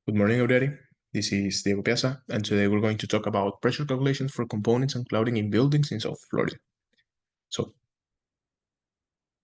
Good morning, everybody. This is Diego Piazza, and today we're going to talk about pressure calculations for components and clouding in buildings in South Florida. So,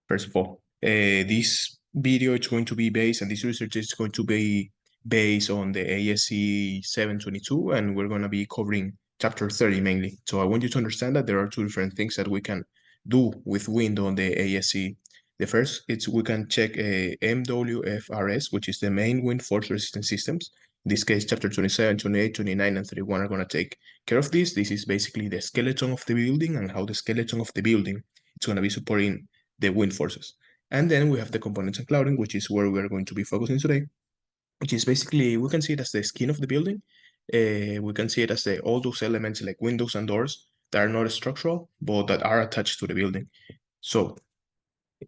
first of all, this video is going to be based, and this research is going to be based on the ASCE 722, and we're going to be covering chapter 30 mainly. So I want you to understand that there are two different things that we can do with wind on the ASCE. The first is we can check MWFRS, which is the main wind force resistance systems. In this case, chapter 27, 28, 29, and 31 are going to take care of this. This is basically the skeleton of the building and how the skeleton of the building is going to be supporting the wind forces. And then we have the components and clouding, which is where we are going to be focusing today, which is basically, we can see it as the skin of the building. We can see it as all those elements like windows and doors that are not structural, but that are attached to the building. So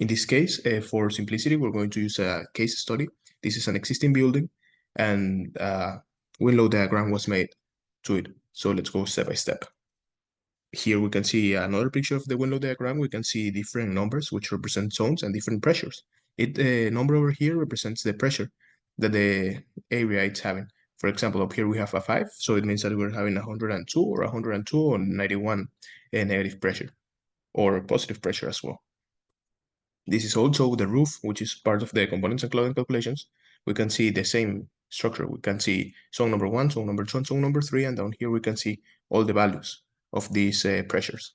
in this case, for simplicity, we're going to use a case study. This is an existing building, and wind load diagram was made to it. So let's go step by step. Here we can see another picture of the wind load diagram. We can see different numbers which represent zones and different pressures. The number over here represents the pressure that the area is having. For example, up here we have a 5, so it means that we're having 102 or 102 or 91 negative pressure or positive pressure as well. This is also the roof, which is part of the components and clouding calculations. We can see the same structure. We can see zone number 1, zone number 2, and zone number 3, and down here we can see all the values of these pressures.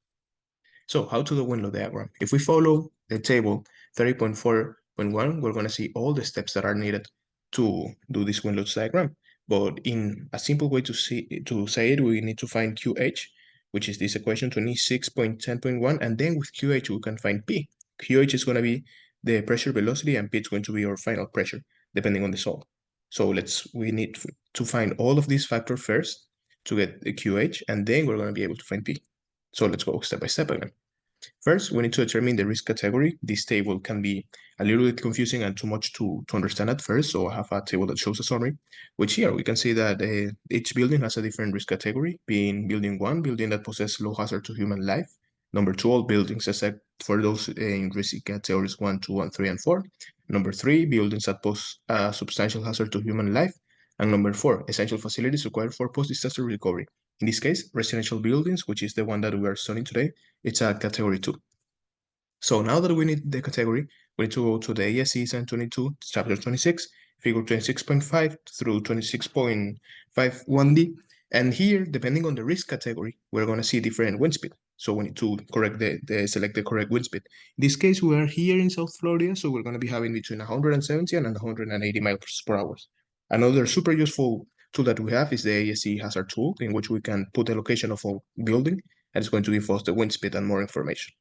So how to do wind load diagram? If we follow the table 30.4.1, we're going to see all the steps that are needed to do this wind load diagram. But in a simple way to say it, we need to find QH, which is this equation 26.10.1, and then with QH we can find P. QH is going to be the pressure velocity, and P is going to be our final pressure, depending on the zone. So we need to find all of these factors first to get the QH, and then we're going to be able to find P. So let's go step by step again. First, we need to determine the risk category. This table can be a little bit confusing and too much to understand at first, so I have a table that shows a summary, which here we can see that each building has a different risk category, being building 1, building that possesses low hazard to human life. Number 2, all buildings except for those in risk categories 1, 2, and 3, and 4. Number 3, buildings that pose a substantial hazard to human life. And number 4, essential facilities required for post-disaster recovery. In this case, residential buildings, which is the one that we are studying today, it's a category 2. So now that we need the category, we need to go to the ASCE 722, chapter 26, figure 26.5 through 26.51D. And here, depending on the risk category, we're going to see different wind speed. So we need to select the correct wind speed. In this case, we are here in South Florida, so we're going to be having between 170 and 180 miles per hour. Another super useful tool that we have is the ASCE hazard tool, in which we can put the location of a building, and it's going to give us the wind speed and more information.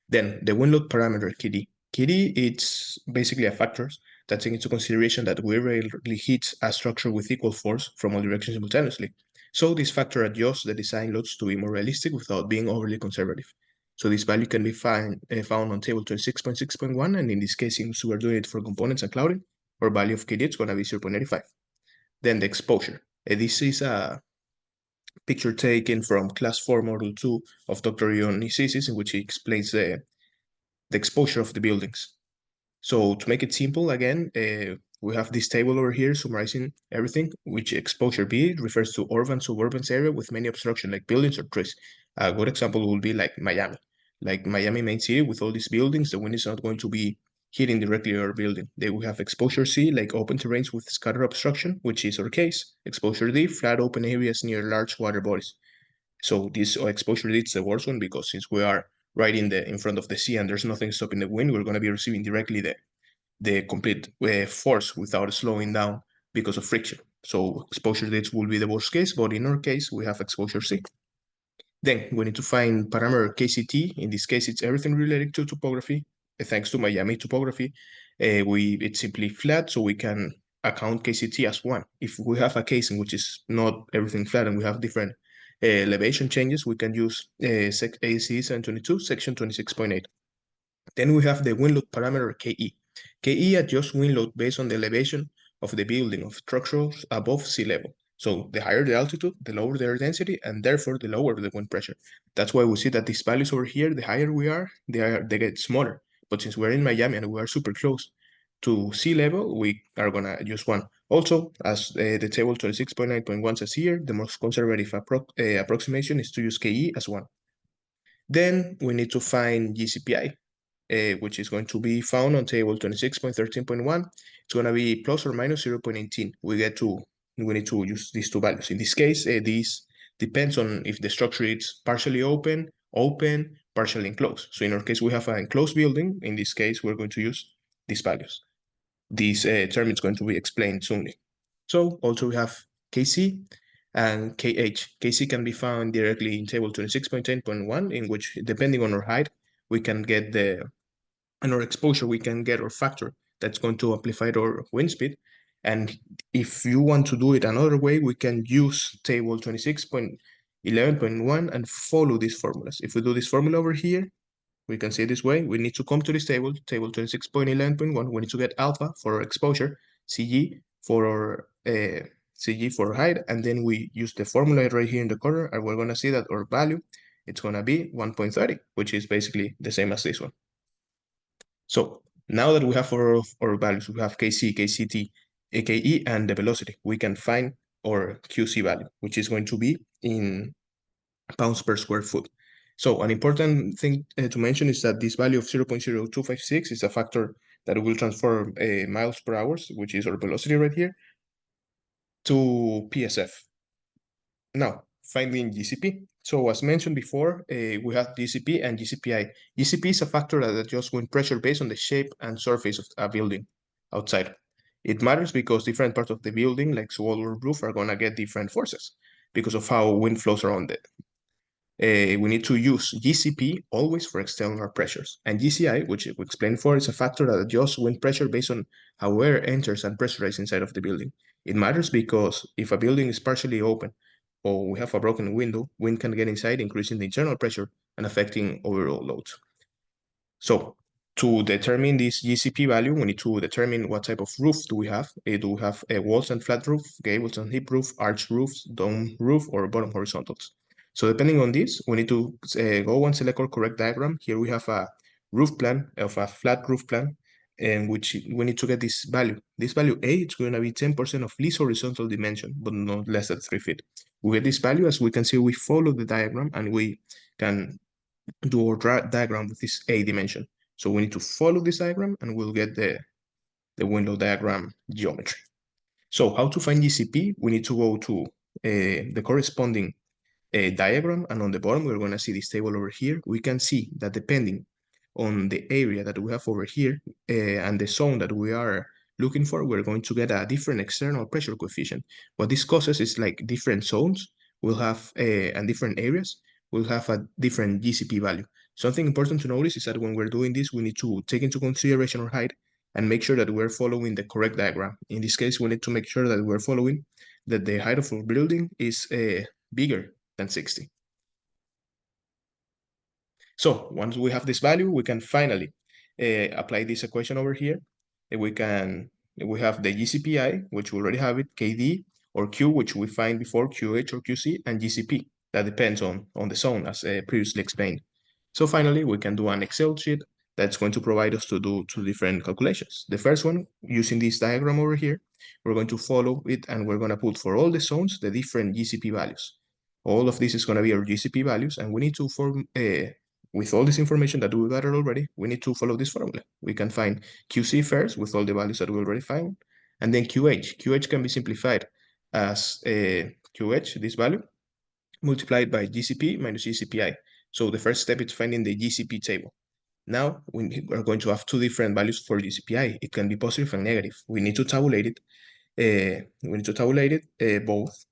Then the wind load parameter, KD. KD, it's basically a factor that takes into consideration that we rarely hit a structure with equal force from all directions simultaneously. So this factor adjusts the design loads to be more realistic without being overly conservative. So this value can be found on table 26.6.1, and in this case, since we're doing it for components and clouding, our value of KD is going to be 0.85. Then the exposure. This is a picture taken from class 4 model 2 of Dr. Ioannidis, in which he explains the exposure of the buildings. So to make it simple, again, we have this table over here summarizing everything, which exposure B refers to urban suburban area with many obstruction like buildings or trees. A good example will be like Miami. Like Miami main city with all these buildings, the wind is not going to be hitting directly our building. They will have exposure C, like open terrains with scattered obstruction, which is our case. Exposure D, flat open areas near large water bodies. So this exposure D is the worst one, because since we are right in front of the sea and there's nothing stopping the wind, we're going to be receiving directly the complete force without slowing down because of friction. So exposure D will be the worst case, but in our case, we have exposure C. Then we need to find parameter KCT. In this case, it's everything related to topography. Thanks to Miami topography, it's simply flat, so we can account KCT as 1. If we have a case in which is not everything flat and we have different elevation changes, we can use ASCE 722, section 26.8. Then we have the wind load parameter KE. KE adjusts wind load based on the elevation of the building of structures above sea level. So the higher the altitude, the lower their density, and therefore the lower the wind pressure. That's why we see that these values over here, the higher we are, they get smaller. But since we're in Miami and we are super close to sea level, we are gonna use 1. Also, as the table 26.9.1 says here, the most conservative approximation is to use KE as 1. Then we need to find GCPI, which is going to be found on table 26.13.1. It's going to be plus or minus 0.18. We need to use these two values. In this case, this depends on if the structure is partially open, partially enclosed. So in our case, we have an enclosed building. In this case, we're going to use these values. This term is going to be explained soon. So also we have KC and KH. KC can be found directly in table 26.10.1, in which, depending on our height, we can get and our exposure, we can get our factor that's going to amplify our wind speed. And if you want to do it another way, we can use table 26.11.1 and follow these formulas. If we do this formula over here, we can see it this way. We need to come to this table 26.11.1. We need to get alpha for our exposure, CG for our height, and then we use the formula right here in the corner, and we're gonna see that our value, it's gonna be 1.30, which is basically the same as this one. So now that we have our values, we have Kc, Kct, Ke, and the velocity, we can find our Qc value, which is going to be in pounds per square foot. So an important thing to mention is that this value of 0.0256 is a factor that will transform miles per hour, which is our velocity right here, to PSF. Now, finding GCP. So as mentioned before, we have GCP and GCPI. GCP is a factor that adjusts wind pressure based on the shape and surface of a building outside. It matters because different parts of the building, like wall or roof, are gonna get different forces because of how wind flows around it. We need to use GCP always for external pressures. And GCI, which we explained before, is a factor that adjusts wind pressure based on how air enters and pressurizes inside of the building. It matters because if a building is partially open or we have a broken window, wind can get inside, increasing the internal pressure and affecting overall loads. So to determine this GCP value, we need to determine what type of roof do we have. Do we have a walls and flat roof, gables and hip roof, arch roofs, dome roof, or bottom horizontals? So depending on this, we need to go and select our correct diagram. Here we have a roof plan of a flat roof plan, in which we need to get this value. This value A, it's going to be 10% of least horizontal dimension, but not less than 3 feet. We get this value, as we can see, we follow the diagram and we can do our diagram with this A dimension. So we need to follow this diagram and we'll get the window diagram geometry. So how to find GCP? We need to go to the corresponding diagram, and on the bottom, we're gonna see this table over here. We can see that depending on the area that we have over here and the zone that we are looking for, we're going to get a different external pressure coefficient. What this causes is like different zones will have, and different areas will have a different GCP value. Something important to notice is that when we're doing this, we need to take into consideration our height and make sure that we're following the correct diagram. In this case, we need to make sure that we're following that the height of our building is bigger than 60. So once we have this value, we can finally apply this equation over here. We have the GCPI, which we already have it, KD, or Q, which we find before, QH or QC, and GCP. That depends on the zone, as previously explained. So finally, we can do an Excel sheet that's going to provide us to do two different calculations. The first one, using this diagram over here, we're going to follow it, and we're going to put for all the zones the different GCP values. All of this is going to be our GCP values, and we need to form, with all this information that we gathered already, we need to follow this formula. We can find QC first with all the values that we already found, and then QH. QH can be simplified as QH, this value, multiplied by GCP minus GCPI. So the first step is finding the GCP table. Now we are going to have two different values for GCPI. It can be positive and negative. We need to tabulate it. Both.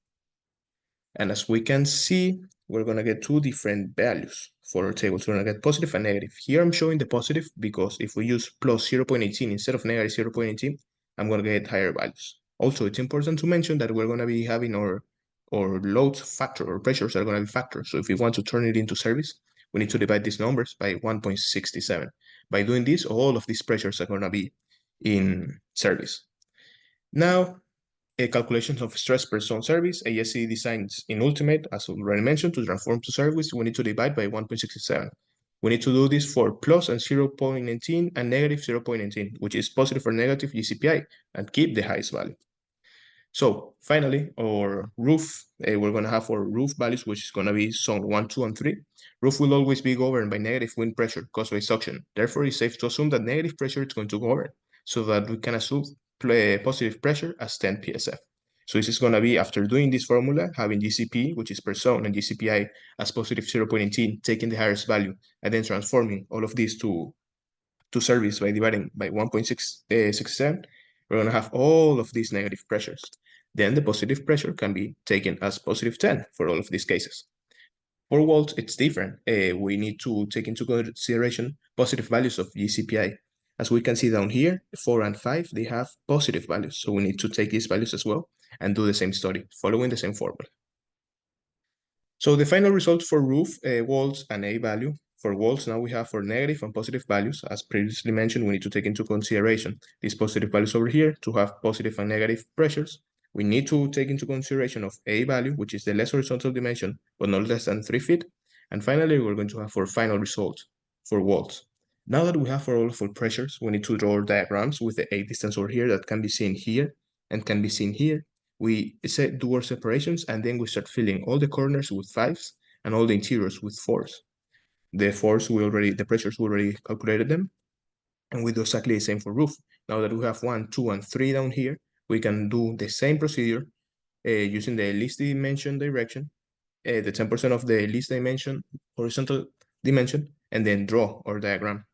And as we can see, we're gonna get two different values for our table. So we're gonna get positive and negative. Here I'm showing the positive because if we use plus 0.18 instead of negative 0.18, I'm gonna get higher values. Also, it's important to mention that we're gonna be having our loads factor, or pressures are gonna be factors. So if we want to turn it into service, we need to divide these numbers by 1.67. By doing this, all of these pressures are gonna be in service. Now, calculations of stress per zone service. ASCE designs in Ultimate, as already mentioned, to transform to service, we need to divide by 1.67. We need to do this for plus and 0.19 and negative 0.19, which is positive or negative GCPI, and keep the highest value. So finally, our roof, we're going to have our roof values, which is going to be zone 1, 2, and 3. Roof will always be governed by negative wind pressure caused by suction. Therefore, it's safe to assume that negative pressure is going to govern, so that we can assume positive pressure as 10 psf. So this is going to be, after doing this formula, having GCP, which is per zone, and GCPI as positive 0.18, taking the highest value, and then transforming all of these to service by dividing by 1.667, we're going to have all of these negative pressures. Then the positive pressure can be taken as positive 10 for all of these cases. For walls, it's different. We need to take into consideration positive values of GCPI. As we can see down here, 4 and 5, they have positive values. So we need to take these values as well and do the same study, following the same formula. So the final result for roof, walls, and A value. For walls, now we have for negative and positive values. As previously mentioned, we need to take into consideration these positive values over here to have positive and negative pressures. We need to take into consideration of A value, which is the less horizontal dimension, but not less than 3 feet. And finally, we're going to have for final result for walls. Now that we have for all of our pressures, we need to draw diagrams with the A distance over here that can be seen here and can be seen here. We do our separations, and then we start filling all the corners with 5s and all the interiors with 4s. The pressures, we already calculated them, and we do exactly the same for roof. Now that we have 1, 2, and 3 down here, we can do the same procedure using the least dimension direction, the 10% of the least dimension, horizontal dimension, and then draw our diagram.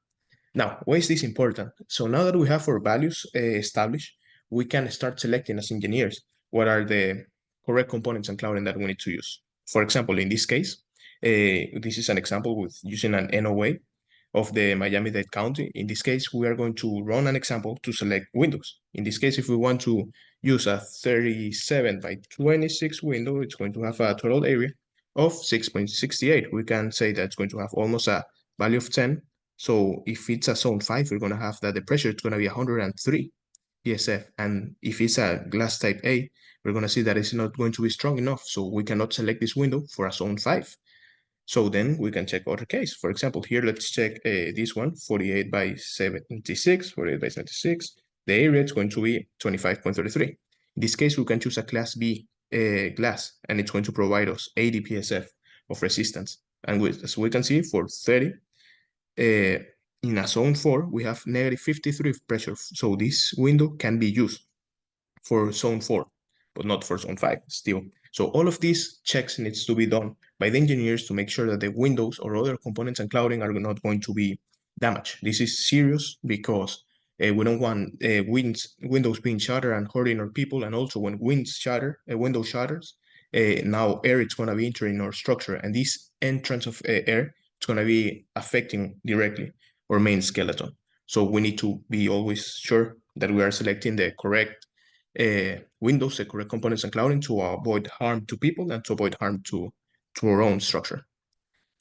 Now, why is this important? So now that we have our values established, we can start selecting as engineers what are the correct components and clouding that we need to use. For example, in this case, this is an example with using an NOA of the Miami-Dade County. In this case, we are going to run an example to select windows. In this case, if we want to use a 37 by 26 window, it's going to have a total area of 6.68. We can say that it's going to have almost a value of 10. So if it's a zone 5, we're going to have that the pressure is going to be 103 PSF. And if it's a glass type A, we're going to see that it's not going to be strong enough. So we cannot select this window for a zone 5. So then we can check other case. For example, here, let's check this one, 48 by 76, 48 by 76. The area is going to be 25.33. In this case, we can choose a class B glass, and it's going to provide us 80 PSF of resistance. And as we can see, for 30, in a zone 4, we have negative 53 pressure. So this window can be used for zone 4, but not for zone 5 still. So all of these checks needs to be done by the engineers to make sure that the windows or other components and clouding are not going to be damaged. This is serious because we don't want windows being shattered and hurting our people. And also when window shatters, now air is going to be entering our structure, and this entrance of air is going to be affecting directly our main skeleton. So we need to be always sure that we are selecting the correct windows, the correct components and clouding to avoid harm to people and to avoid harm to our own structure.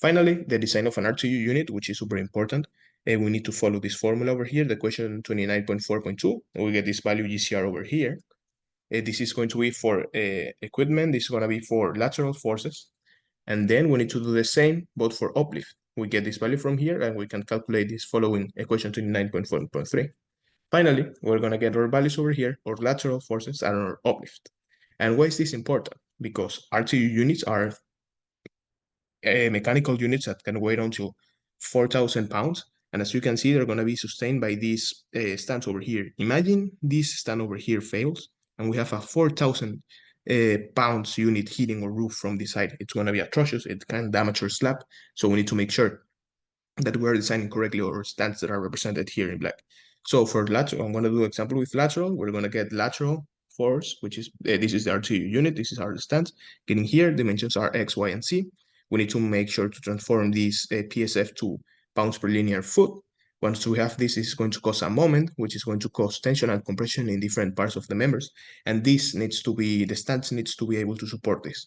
Finally, the design of an RTU unit, which is super important. We need to follow this formula over here, the question 29.4.2, and we get this value GCR over here. This is going to be for equipment. This is going to be for lateral forces. And then we need to do the same, but for uplift. We get this value from here, and we can calculate this following equation 29.4.3. Finally, we're going to get our values over here, our lateral forces and our uplift. And why is this important? Because RTU units are mechanical units that can weigh until 4,000 pounds. And as you can see, they're going to be sustained by these stands over here. Imagine this stand over here fails, and we have a 4,000 pounds unit hitting our roof from this side. It's going to be atrocious. It can damage our slab. So we need to make sure that we're designing correctly our stands that are represented here in black. So for lateral, I'm going to do an example with lateral. We're going to get lateral force, which is, this is the RTU unit. This is our stance. Getting here, dimensions are X, Y, and Z. We need to make sure to transform these PSF to pounds per linear foot. Once we have this, it's going to cause a moment, which is going to cause tension and compression in different parts of the members. And this needs to be, the stance needs to be able to support this.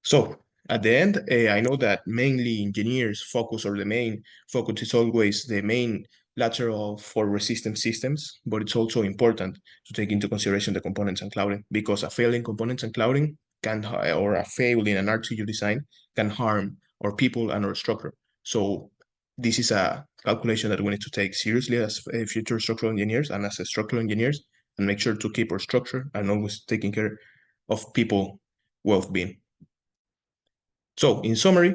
So at the end, I know that mainly engineers focus, or the main focus is always the main lateral for resistance systems, but it's also important to take into consideration the components and clouding, because a fail in components and clouding can, or a fail in an RTU design can harm our people and our structure. So this is a calculation that we need to take seriously as future structural engineers and as structural engineers, and make sure to keep our structure and always taking care of people well-being. So in summary,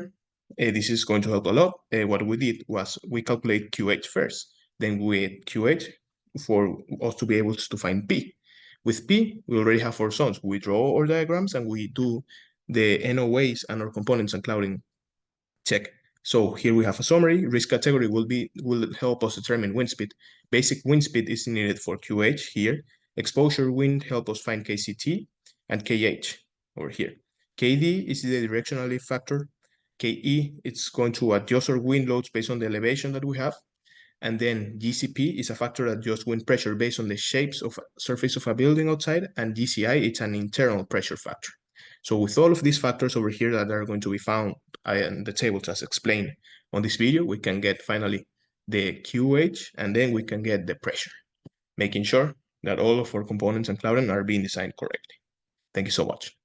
this is going to help a lot. What we did was we calculate QH first, then we QH for us to be able to find P. With P, we already have our zones. We draw our diagrams and we do the NOAs and our components and clouding check. So here we have a summary. Risk category will help us determine wind speed. Basic wind speed is needed for QH here. Exposure wind help us find KCT and KH over here. KD is the directionality factor. KE, it's going to adjust our wind loads based on the elevation that we have. And then GCP is a factor that adjusts wind pressure based on the shapes of surface of a building outside. And GCI, it's an internal pressure factor. So with all of these factors over here that are going to be found in the table as explained on this video, we can get finally the QH, and then we can get the pressure, making sure that all of our components and clouding are being designed correctly. Thank you so much.